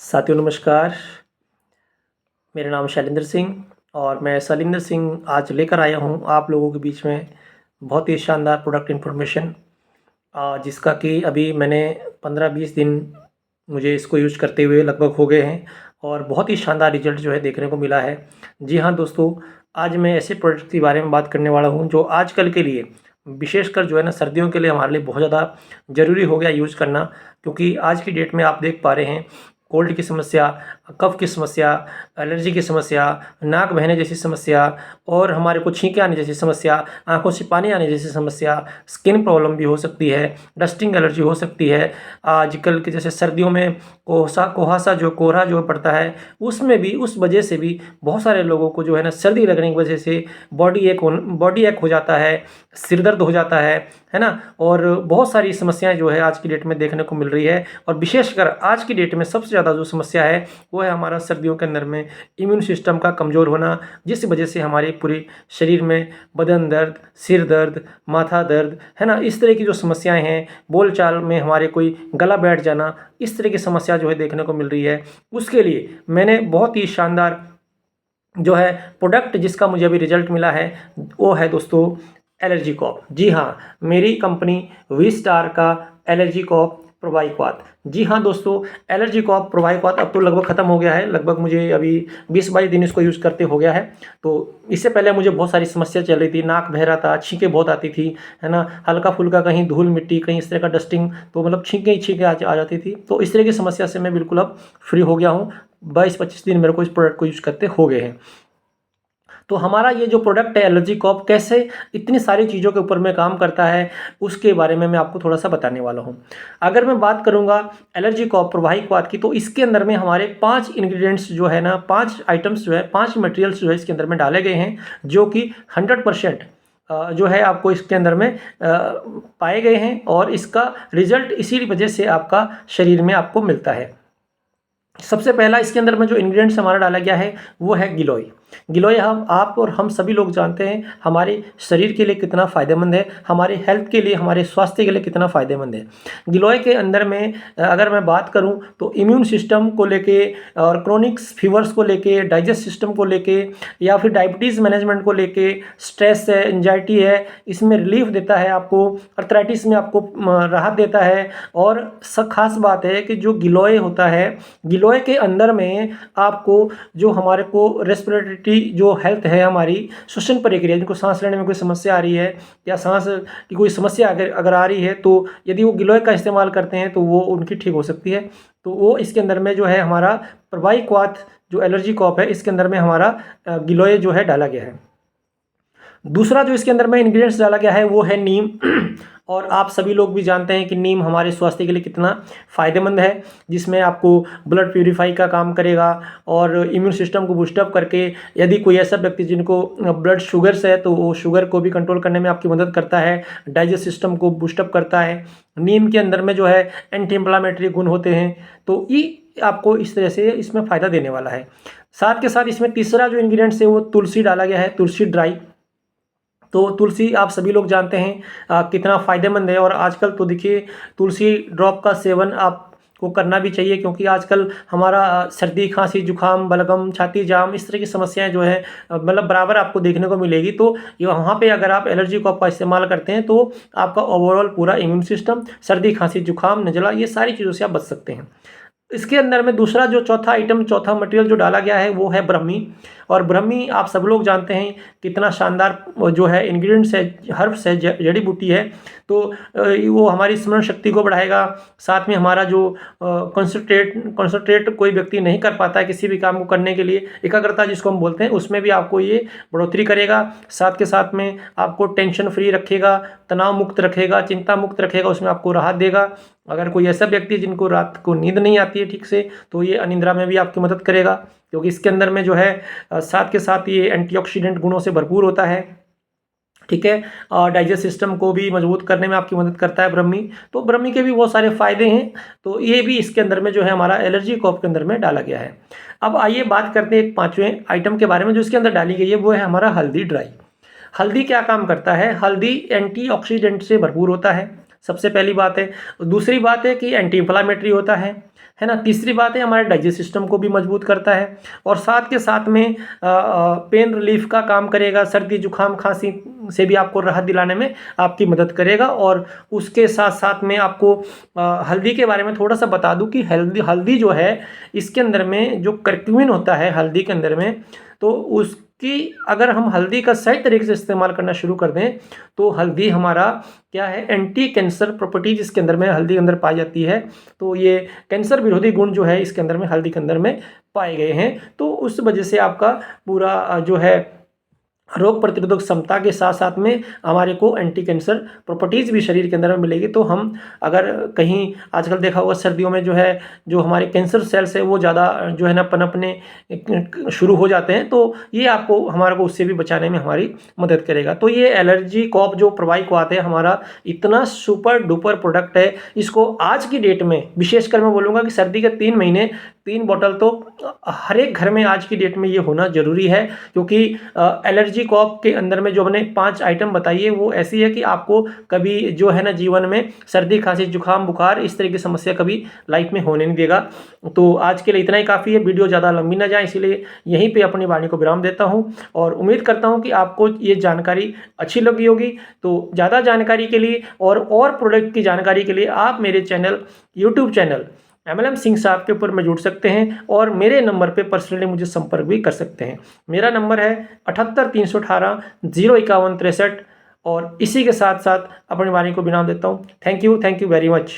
साथियों नमस्कार। मेरा नाम शैलेंद्र सिंह और मैं शैलेंद्र सिंह आज लेकर आया हूँ आप लोगों के बीच में बहुत ही शानदार प्रोडक्ट इन्फॉर्मेशन, जिसका कि अभी मैंने 15-20 दिन मुझे इसको यूज करते हुए लगभग हो गए हैं और बहुत ही शानदार रिजल्ट जो है देखने को मिला है। जी हाँ दोस्तों, आज मैं ऐसे प्रोडक्ट के बारे में बात करने वाला हूँ जो आजकल के लिए विशेषकर जो है ना सर्दियों के लिए हमारे लिए बहुत ज़्यादा ज़रूरी हो गया यूज़ करना, क्योंकि आज की डेट में आप देख पा रहे हैं कोल्ड की समस्या, कफ की समस्या, एलर्जी की समस्या, नाक बहने जैसी समस्या और हमारे को छींकें आने जैसी समस्या, आँखों से पानी आने जैसी समस्या, स्किन प्रॉब्लम भी हो सकती है, डस्टिंग एलर्जी हो सकती है। आजकल के जैसे सर्दियों में कुहासा जो कोहरा जो पड़ता है, उसमें भी उस वजह से भी बहुत सारे लोगों को जो है ना सर्दी लगने की वजह से बॉडी एक हो जाता है, सिर दर्द हो जाता है ना? और बहुत सारी समस्याएं जो है आज की डेट में देखने को मिल रही है। और विशेषकर आज की डेट में सबसे ज़्यादा जो समस्या है वो है हमारा सर्दियों के अंदर में इम्यून सिस्टम का कमज़ोर होना, जिस वजह से हमारे पूरे शरीर में बदन दर्द, सिर दर्द, माथा दर्द, है ना? इस तरह की जो समस्याएं हैं, बोलचाल में हमारे कोई गला बैठ जाना, इस तरह की समस्या जो है देखने को मिल रही है। उसके लिए मैंने बहुत ही शानदार जो है प्रोडक्ट जिसका मुझे अभी रिजल्ट मिला है वो है दोस्तों एलर्जी कॉप। जी हाँ, मेरी कंपनी वी स्टार का एलर्जी कॉप प्रोवाइक्वात। जी हाँ दोस्तों, एलर्जी कॉप प्रोवाइक्वात अब तो लगभग ख़त्म हो गया है। लगभग मुझे अभी 20-22 दिन इसको यूज़ करते हो गया है। तो इससे पहले मुझे बहुत सारी समस्या चल रही थी, नाक बह रहा था, छींकें बहुत आती थी, है ना? हल्का फुल्का कहीं धूल मिट्टी, कहीं इस तरह का डस्टिंग, तो मतलब छींकें ही छींकें आ जाती थी। तो इस तरह की समस्या से मैं बिल्कुल अब फ्री हो गया हूँ। 22-25 दिन मेरे को इस प्रोडक्ट को यूज़ करते हो गए हैं। तो हमारा ये जो प्रोडक्ट है एलर्जी कॉप कैसे इतनी सारी चीज़ों के ऊपर में काम करता है, उसके बारे में मैं आपको थोड़ा सा बताने वाला हूँ। अगर मैं बात करूँगा एलर्जी कॉप प्रवाहिकवाद की, तो इसके अंदर में हमारे 5 इंग्रेडिएंट्स जो है ना, 5 आइटम्स जो है, 5 मटेरियल्स जो है इसके अंदर में डाले गए हैं, जो कि 100% जो है आपको इसके अंदर में पाए गए हैं और इसका रिजल्ट इसी वजह से आपका शरीर में आपको मिलता है। सबसे पहला इसके अंदर में जो इंग्रेडिएंट्स हमारा डाला गया है वो है गिलोय। गिलोय आप और हम सभी लोग जानते हैं हमारे शरीर के लिए कितना फ़ायदेमंद है, हमारे हेल्थ के लिए, हमारे स्वास्थ्य के लिए कितना फ़ायदेमंद है। गिलोय के अंदर में अगर मैं बात करूं तो इम्यून सिस्टम को लेके और क्रोनिक फीवर्स को लेके, डाइजेस्ट सिस्टम को लेके या फिर डायबिटीज़ मैनेजमेंट को लेके, स्ट्रेस है, एंजाइटी है, इसमें रिलीफ देता है आपको, अर्थराइटिस में आपको राहत देता है। और खास बात है कि जो गिलोय होता है, गिलोय के अंदर में आपको जो हमारे को रेस्पिरेटरी जो हेल्थ है, हमारी श्वसन प्रक्रिया, जिनको सांस लेने में कोई समस्या आ रही है या सांस की कोई समस्या अगर आ रही है, तो यदि वो गिलोय का इस्तेमाल करते हैं तो वो उनकी ठीक हो सकती है। तो वो इसके अंदर में जो है हमारा प्रवाहिक्वात जो एलर्जी कॉप है, इसके अंदर में हमारा गिलोय जो है डाला गया है। दूसरा जो इसके अंदर में इंग्रेडिएंट्स डाला गया है वो है नीम। और आप सभी लोग भी जानते हैं कि नीम हमारे स्वास्थ्य के लिए कितना फ़ायदेमंद है, जिसमें आपको ब्लड प्यूरिफाई का काम करेगा और इम्यून सिस्टम को बूस्टअप करके, यदि कोई ऐसा व्यक्ति जिनको ब्लड शुगर्स है तो वो शुगर को भी कंट्रोल करने में आपकी मदद करता है, डाइजेस्ट सिस्टम को बूस्टअप करता है। नीम के अंदर में जो है एंटी इंफ्लामेटरी गुण होते हैं, तो ये आपको इस तरह से इसमें फ़ायदा देने वाला है। साथ के साथ इसमें तीसरा जो इंग्रेडिएंट्स है वो तुलसी डाला गया है, तुलसी ड्राई। तो तुलसी आप सभी लोग जानते हैं कितना फ़ायदेमंद है। और आजकल तो देखिए तुलसी ड्रॉप का सेवन आपको करना भी चाहिए, क्योंकि आजकल हमारा सर्दी, खांसी, जुकाम, बलगम, छाती जाम, इस तरह की समस्याएं जो है मतलब बराबर आपको देखने को मिलेगी। तो ये वहाँ पे अगर आप एलर्जी कॉप का इस्तेमाल करते हैं तो आपका ओवरऑल पूरा इम्यून सिस्टम, सर्दी, खांसी, जुकाम, नज़ला, ये सारी चीज़ों से आप बच सकते हैं। इसके अंदर में दूसरा जो चौथा मटेरियल जो डाला गया है वो है ब्रह्मी। और ब्रह्मी आप सब लोग जानते हैं कितना शानदार जो है इंग्रेडिएंट्स है, हर्ब्स है, जड़ी बूटी है। तो वो हमारी स्मरण शक्ति को बढ़ाएगा। साथ में हमारा जो कंसंट्रेट कोई व्यक्ति नहीं कर पाता है किसी भी काम को करने के लिए, एकाग्रता जिसको हम बोलते हैं, उसमें भी आपको ये बढ़ोतरी करेगा। साथ के साथ में आपको टेंशन फ्री रखेगा, तनाव मुक्त रखेगा, चिंता मुक्त रखेगा, उसमें आपको राहत देगा। अगर कोई ऐसा व्यक्ति जिनको रात को नींद नहीं आती है ठीक से, तो ये अनिद्रा में भी आपकी मदद करेगा, क्योंकि इसके अंदर में जो है साथ के साथ ये एंटीऑक्सीडेंट गुणों से भरपूर होता है। ठीक है, और डाइजेस्ट सिस्टम को भी मजबूत करने में आपकी मदद करता है ब्रह्मी। तो ब्रह्मी के भी बहुत सारे फायदे हैं। तो ये भी इसके अंदर में जो है हमारा एलर्जी कॉप के अंदर में डाला गया है। अब आइए बात करते हैं एक पांचवें आइटम के बारे में जो इसके अंदर डाली गई है, वो है हमारा हल्दी ड्राई। हल्दी क्या काम करता है? हल्दी एंटीऑक्सीडेंट से भरपूर होता है, सबसे पहली बात है। दूसरी बात है कि एंटी इंफ्लामेटरी होता है। है ना। तीसरी बात है हमारे डाइजेस्ट सिस्टम को भी मजबूत करता है और साथ के साथ में पेन रिलीफ का काम करेगा, सर्दी जुकाम खांसी से भी आपको राहत दिलाने में आपकी मदद करेगा। और उसके साथ साथ में आपको हल्दी के बारे में थोड़ा सा बता दूं कि हल्दी जो है इसके अंदर में जो करक्यूमिन होता है हल्दी के अंदर में, तो उसकी अगर हम हल्दी का सही तरीके से इस्तेमाल करना शुरू कर दें तो हल्दी हमारा क्या है, एंटी कैंसर प्रॉपर्टीज इसके अंदर में हल्दी के अंदर पाई जाती है। तो ये कैंसर विरोधी गुण जो है इसके अंदर में हल्दी के अंदर में पाए गए हैं। तो उस वजह से आपका पूरा जो है रोग प्रतिरोधक क्षमता के साथ साथ में हमारे को एंटी कैंसर प्रॉपर्टीज़ भी शरीर के अंदर में मिलेगी। तो हम अगर कहीं आजकल देखा होगा सर्दियों में जो है जो हमारे कैंसर सेल्स है वो ज़्यादा जो है ना पनपने शुरू हो जाते हैं, तो ये आपको हमारे को उससे भी बचाने में हमारी मदद करेगा। तो ये एलर्जी कॉप जो प्रोवाइको आते हैं हमारा इतना सुपर डुपर प्रोडक्ट है, इसको आज की डेट में विशेषकर मैं बोलूँगा कि सर्दी के 3 महीने 3 बोतल तो हर एक घर में आज की डेट में ये होना ज़रूरी है। क्योंकि एलर्जी कॉप के अंदर में जो हमने 5 आइटम बताई है वो ऐसी है कि आपको कभी जो है ना जीवन में सर्दी खांसी जुकाम बुखार इस तरह की समस्या कभी लाइफ में होने नहीं देगा। तो आज के लिए इतना ही काफ़ी है, वीडियो ज़्यादा लंबी ना जाए इसीलिए यहीं पे अपनी वाणी को विराम देता हूँ और उम्मीद करता हूँ कि आपको ये जानकारी अच्छी लगी होगी। तो ज़्यादा जानकारी के लिए और प्रोडक्ट की जानकारी के लिए आप मेरे channel YouTube channel MLM Singh साहब के ऊपर में जुड़ सकते हैं और मेरे नंबर पे पर्सनली मुझे संपर्क भी कर सकते हैं। मेरा नंबर है 78 318 051 63 और इसी के साथ साथ अपनी वाणी को विराम देता हूँ। Thank you very much.